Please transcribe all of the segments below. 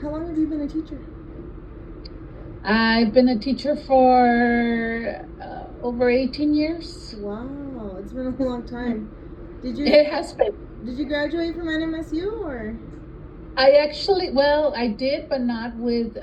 How long have you been a teacher? I've been a teacher for over 18 years. Wow, it's been a long time. Did you It has been. did you graduate from NMSU or? I did, but not with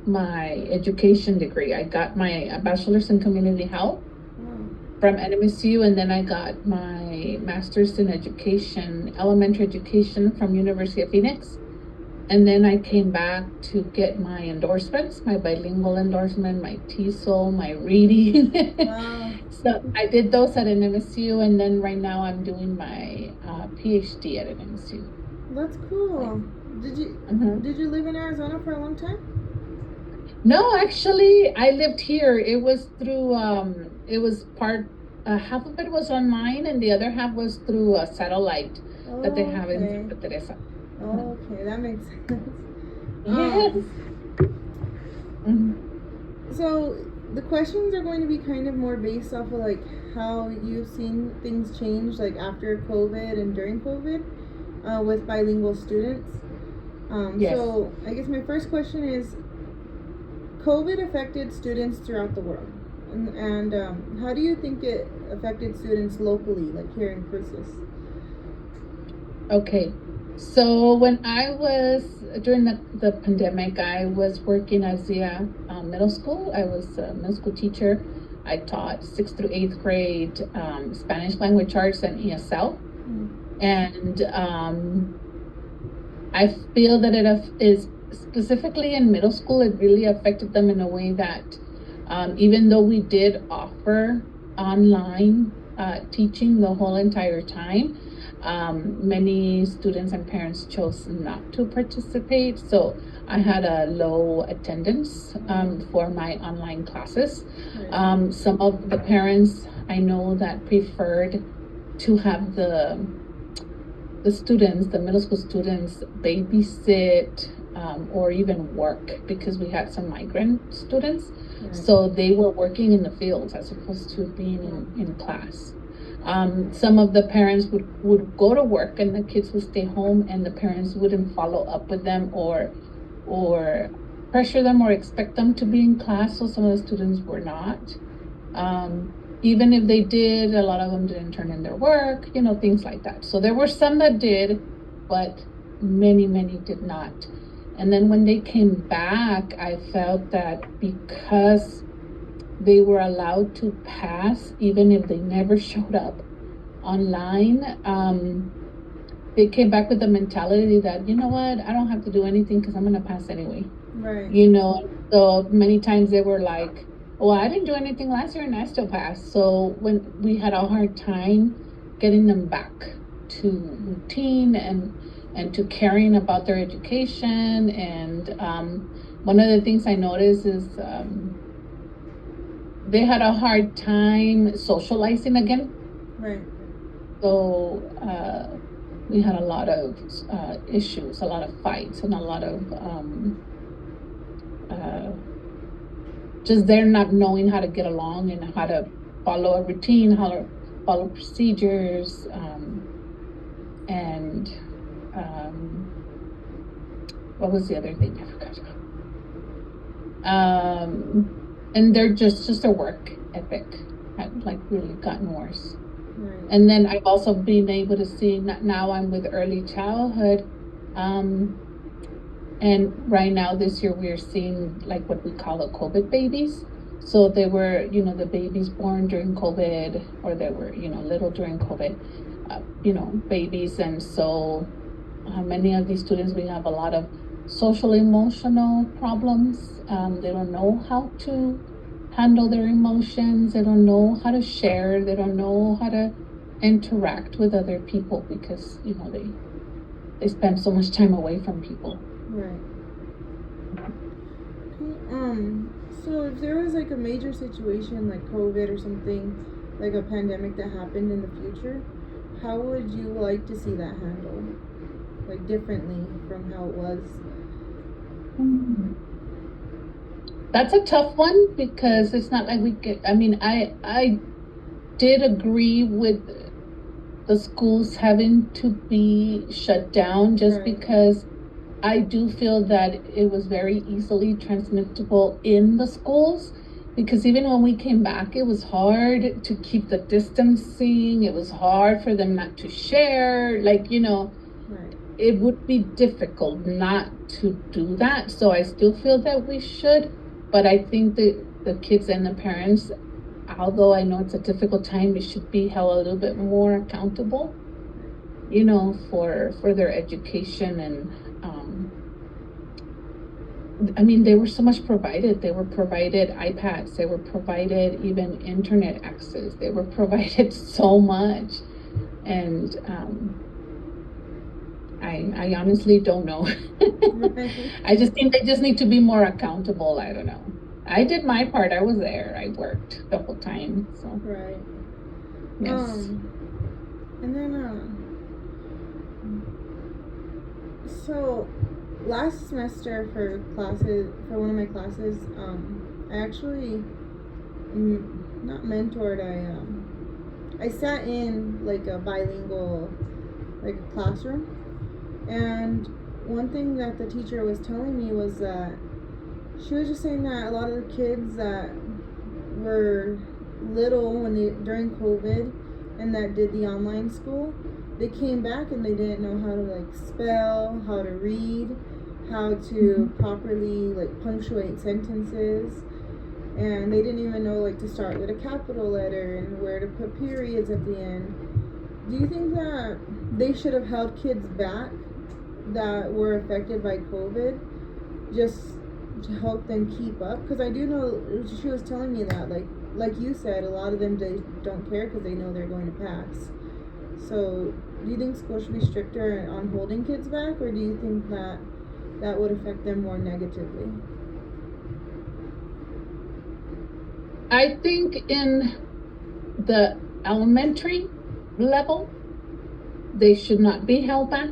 my education degree. I got my bachelor's in community health Wow. from NMSU, and then I got my master's in education, elementary education from University of Phoenix. And then I came back to get my endorsements, my bilingual endorsement, my TESOL, my reading. Wow. So I did those at NMSU, and then right now I'm doing my PhD at NMSU. That's cool. Did you Uh-huh. did you live in Arizona for a long time? No, actually, I lived here. It was through, it was half of it was online, and the other half was through a satellite that they Oh, have in okay. Santa Teresa. Uh-huh. Oh, okay, that makes sense. Yes. Um, Mhm. so the questions are going to be kind of more based off of like how you've seen things change like after COVID and during COVID with bilingual students. Yes. So I guess my first question is COVID affected students throughout the world. And how do you think it affected students locally, like here in Cruces? Okay. So when I was during the pandemic, I was working as a middle school. I was a middle school teacher. I taught sixth through eighth grade Spanish language arts and ESL. Mm. And I feel that is specifically in middle school, it really affected them in a way that even though we did offer online teaching the whole entire time, many students and parents chose not to participate. So I had a low attendance for my online classes. Right. Some of the parents I know that preferred to have the students, the middle school students, babysit or even work because we had some migrant students. Right. So they were working in the fields as opposed to being in class. Some of the parents would go to work and the kids would stay home and the parents wouldn't follow up with them or pressure them or expect them to be in class. So some of the students were not. Even if they did, a lot of them didn't turn in their work, things like that. So there were some that did, but many, many did not. And then when they came back, I felt that because they were allowed to pass, even if they never showed up online, they came back with the mentality that, you know what, I don't have to do anything because I'm going to pass anyway. Right. So many times they were like, well, I didn't do anything last year and I still passed. So when we had a hard time getting them back to routine and to caring about their education. And one of the things I noticed is they had a hard time socializing again. Right. So we had a lot of issues, a lot of fights, and a lot of just they're not knowing how to get along and how to follow a routine, how to follow procedures, and what was the other thing I forgot about? And they're just a work ethic had like really gotten worse. Right. And then I've also been able to see now I'm with early childhood. And right now this year we're seeing like what we call the COVID babies. So they were, the babies born during COVID or they were, little during COVID, babies. And so many of these students, we have a lot of social emotional problems. They don't know how to handle their emotions. They don't know how to share. They don't know how to interact with other people because they spend so much time away from people. Right. Okay. So if there was like a major situation like COVID or something, like a pandemic that happened in the future, how would you like to see that handled? Like differently from how it was? That's a tough one because it's not like we get. I mean, I did agree with the schools having to be shut down just Right. because I do feel that it was very easily transmittable in the schools, because even when we came back, it was hard to keep the distancing. It was hard for them not to share. Like, Right. it would be difficult not to do that. So I still feel that we should, but I think that the kids and the parents, although I know it's a difficult time, it should be held a little bit more accountable, for their education. And I mean, they were so much provided. They were provided iPads. They were provided even internet access. They were provided so much. And I honestly don't know. I just think they just need to be more accountable. I don't know. I did my part. I was there. I worked the whole time. So Right. yes. And then so last semester for one of my classes, I actually not mentored. I sat in like a bilingual like a classroom, and one thing that the teacher was telling me was that she was just saying that a lot of the kids that were little during COVID and that did the online school, they came back and they didn't know how to like spell, how to read, how to properly like punctuate sentences, and they didn't even know like to start with a capital letter and where to put periods at the end. Do you think that they should have held kids back that were affected by COVID just to help them keep up? Because I do know she was telling me that like you said, a lot of them they don't care because they know they're going to pass. So do you think schools should be stricter on holding kids back, or do you think that that would affect them more negatively? I think in the elementary level, they should not be held back,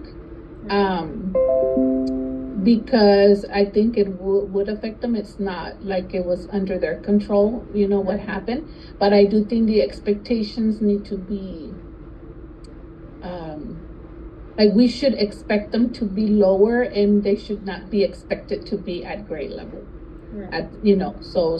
because I think it would affect them. It's not like it was under their control, what happened. But I do think the expectations need to be, like, we should expect them to be lower, and they should not be expected to be at grade level. Right. So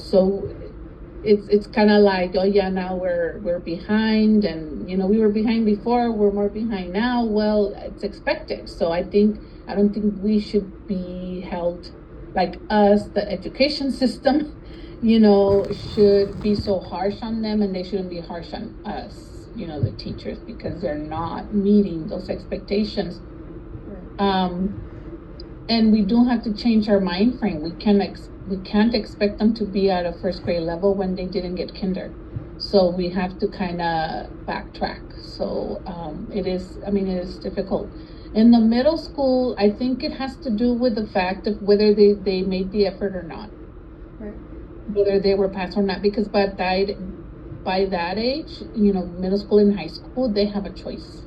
it's kind of like, oh yeah, now we're behind, and we were behind before, we're more behind now. Well, it's expected. So I don't think we should be held, like us, the education system, should be so harsh on them, and they shouldn't be harsh on us, the teachers, because they're not meeting those expectations. Right. And we do have to change our mind frame. We can't expect them to be at a first grade level when they didn't get kinder. So we have to kind of backtrack. So it is difficult. In the middle school, I think it has to do with the fact of whether they made the effort or not. Right. Whether they were passed or not, because by that age, middle school and high school, they have a choice.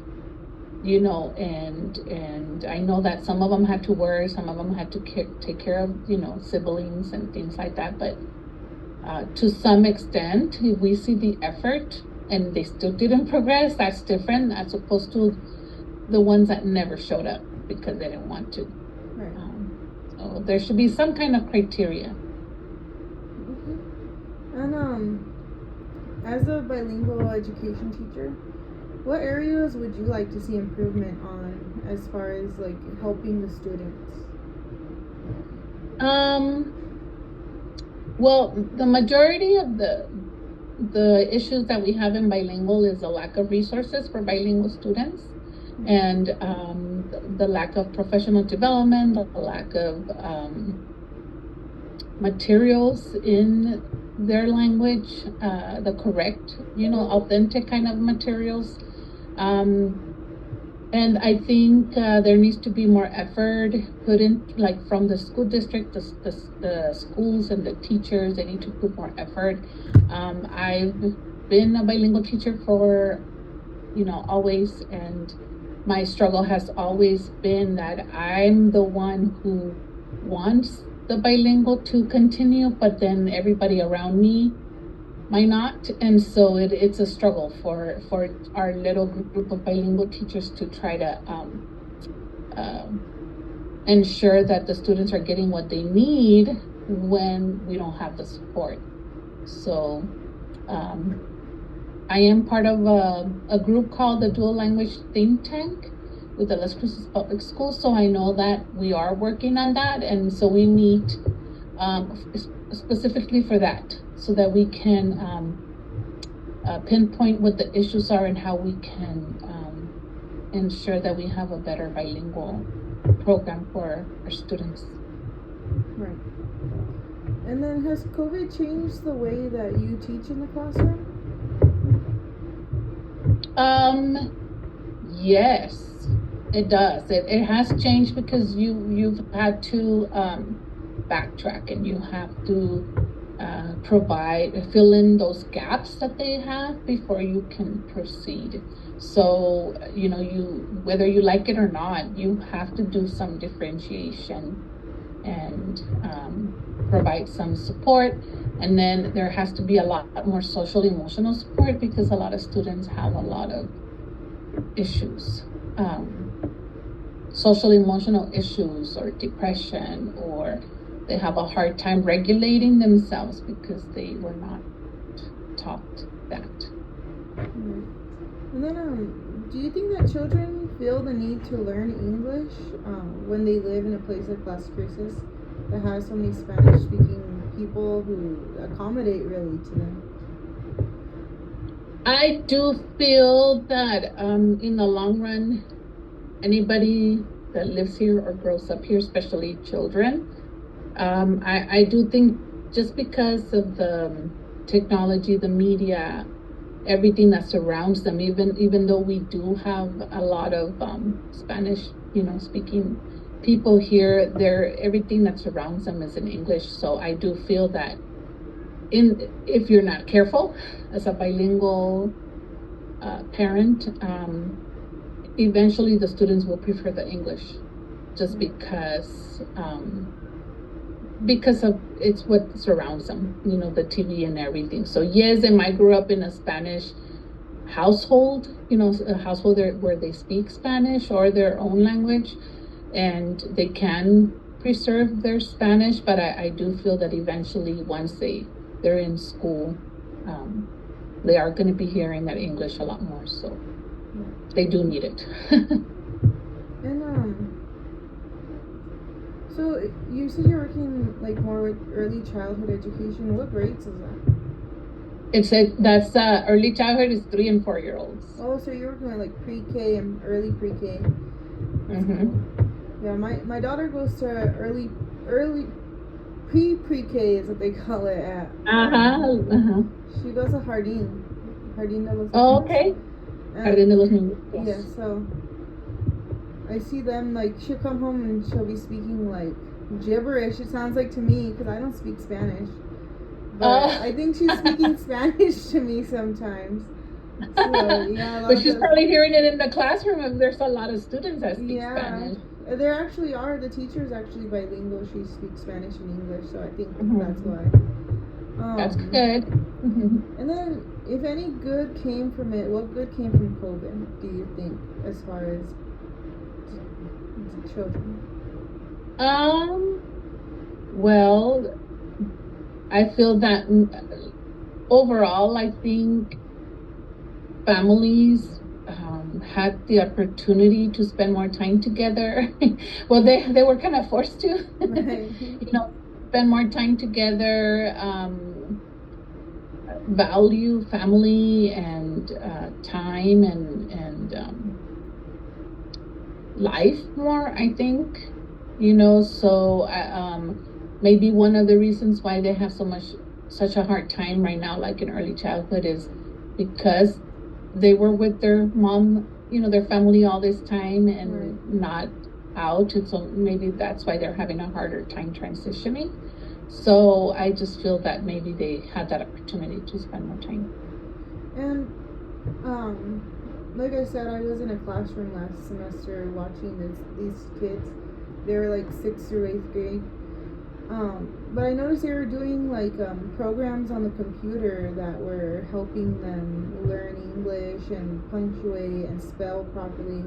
And I know that some of them had to work, some of them had to take care of, siblings and things like that. But to some extent, we see the effort and they still didn't progress. That's different as opposed to the ones that never showed up because they didn't want to. Right. So there should be some kind of criteria. And as a bilingual education teacher, what areas would you like to see improvement on as far as like helping the students? Well, the majority of the issues that we have in bilingual is the lack of resources for bilingual students, and the lack of professional development, the lack of materials in their language, the correct, authentic kind of materials. And I think there needs to be more effort put in, like from the school district, the schools and the teachers. They need to put more effort. I've been a bilingual teacher for, always, and my struggle has always been that I'm the one who wants the bilingual to continue, but then everybody around me might not, and so it's a struggle for our little group of bilingual teachers to try to ensure that the students are getting what they need when we don't have the support. So I am part of a group called the Dual Language Think Tank with the Las Cruces Public Schools, so I know that we are working on that, and so we meet specifically for that, so that we can pinpoint what the issues are and how we can ensure that we have a better bilingual program for our students. Right. And then has COVID changed the way that you teach in the classroom? Yes, it does. It has changed because you've had to backtrack, and you have to fill in those gaps that they have before you can proceed. So whether you like it or not, you have to do some differentiation and provide some support. And then there has to be a lot more social emotional support, because a lot of students have a lot of issues, social emotional issues, or depression, or they have a hard time regulating themselves because they were not taught that. Mm-hmm. And then do you think that children feel the need to learn English when they live in a place like Las Cruces that has so many Spanish speaking people who accommodate really to them? I do feel that in the long run, anybody that lives here or grows up here, especially children, I do think just because of the technology, the media, everything that surrounds them, even though we do have a lot of Spanish, speaking people here, everything that surrounds them is in English. So I do feel that if you're not careful as a bilingual parent, eventually the students will prefer the English, just because of it's what surrounds them, the TV and everything. So yes, they might grow up in a Spanish household, a household where they speak Spanish or their own language, and they can preserve their Spanish. But I do feel that eventually, once they're in school, they are going to be hearing that English a lot more. So they do need it. And so you said you're working like more with early childhood education. What grades is that? That's early childhood is 3 and 4 year olds. Oh, so you're working with like pre-K and early pre-K. Mm-hmm. Cool. Yeah, my daughter goes to early pre-K is what they call it at. She goes to Jardín de los Niños. Oh, okay. Jardín de los Niños. Yes. Yeah, so I see them, like, she'll come home and she'll be speaking like gibberish, it sounds like to me, because I don't speak Spanish. But I think she's speaking Spanish to me sometimes. So, yeah. But she's probably hearing it in the classroom if there's a lot of students that speak Spanish. There actually are. The teacher's actually bilingual. She speaks Spanish and English, so I think that's why. That's good. And then, if any good came from it, what good came from COVID, do you think, as far as children? Well, I feel that overall, I think families had the opportunity to spend more time together. Well, they were kind of forced to, Right. Spend more time together, value family and time and life more, I think, so maybe one of the reasons why they have such a hard time right now, like in early childhood, is because they were with their mom, their family all this time and not out, and so maybe that's why they're having a harder time transitioning. So I just feel that maybe they had that opportunity to spend more time. And like I said, I was in a classroom last semester watching these kids. They were like 6th through 8th grade. But I noticed they were doing like programs on the computer that were helping them learn English and punctuate and spell properly.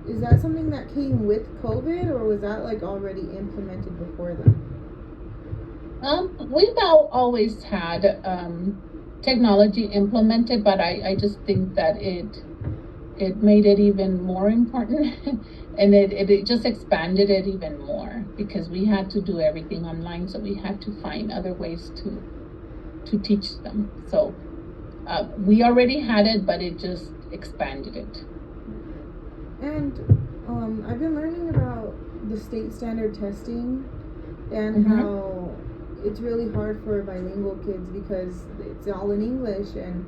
is that something that came with COVID, or was that like already implemented before then? We've always had technology implemented, but I just think that it made it even more important and it just expanded it even more because we had to do everything online, so we had to find other ways to teach them. So we already had it, but it just expanded it. And I've been learning about the state standard testing and Mhm. how it's really hard for bilingual kids because it's all in English and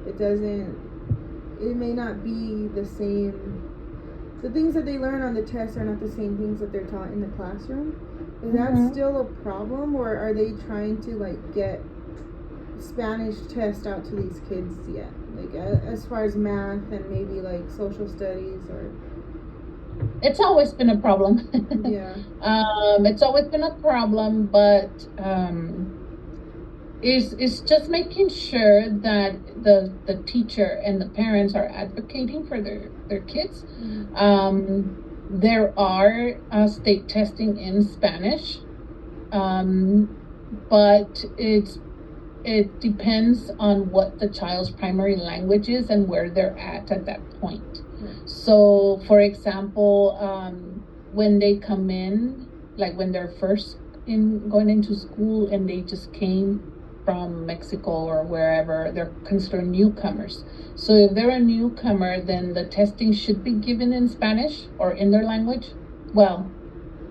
it may not be the same. The things that they learn on the test are not the same things that they're taught in the classroom. Is that Mhm. still a problem, or are they trying to like get Spanish test out to these kids yet? Like as far as math and maybe like social studies or It's always been a problem. yeah. It's always been a problem, but is just making sure that the teacher and the parents are advocating for their kids. There are state testing in Spanish, but it depends on what the child's primary language is and where they're at that point. So, for example, when they come in, like when they're first going into school and they just came from Mexico or wherever, they're considered newcomers. So if they're a newcomer, then the testing should be given in Spanish or in their language. Well,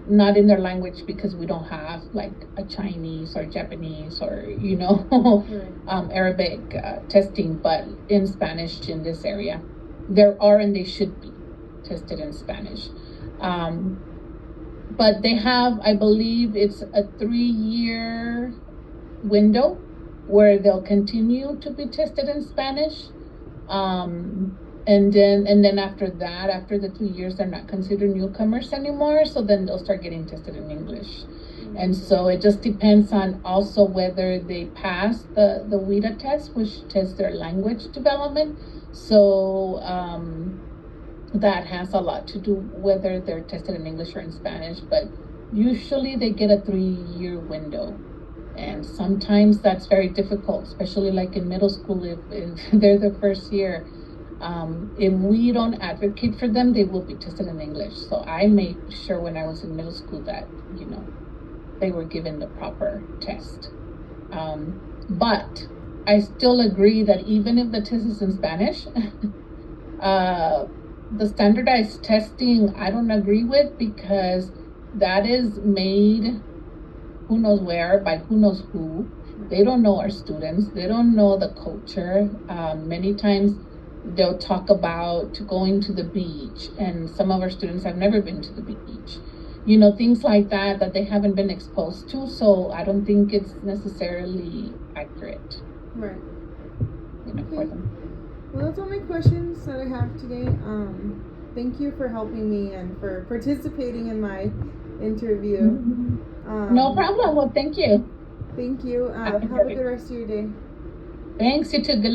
not in their language because we don't have like a Chinese or Japanese or Arabic testing, but in Spanish in this area. There are and they should be tested in Spanish. But they have, I believe it's a 3-year window where they'll continue to be tested in Spanish. And then after that, after the 2 years, they're not considered newcomers anymore. So then they'll start getting tested in English. And so it just depends on also whether they pass the WIDA test, which tests their language development. So that has a lot to do whether they're tested in English or in Spanish. But usually they get a 3-year window. And sometimes that's very difficult, especially like in middle school, if they're the first year. If we don't advocate for them, they will be tested in English. So I made sure when I was in middle school that, they were given the proper test. But I still agree that even if the test is in Spanish, the standardized testing I don't agree with because that is made who knows where by who knows who. They don't know our students. They don't know the culture. Many times they'll talk about going to the beach, and some of our students have never been to the beach. Things like that they haven't been exposed to. So I don't think it's necessarily accurate. Right. For them. Well, that's all my questions that I have today. Thank you for helping me and for participating in my interview. Mm-hmm. No problem. Well, thank you. Thank you. Have a good rest of your day. Thanks. You too. Good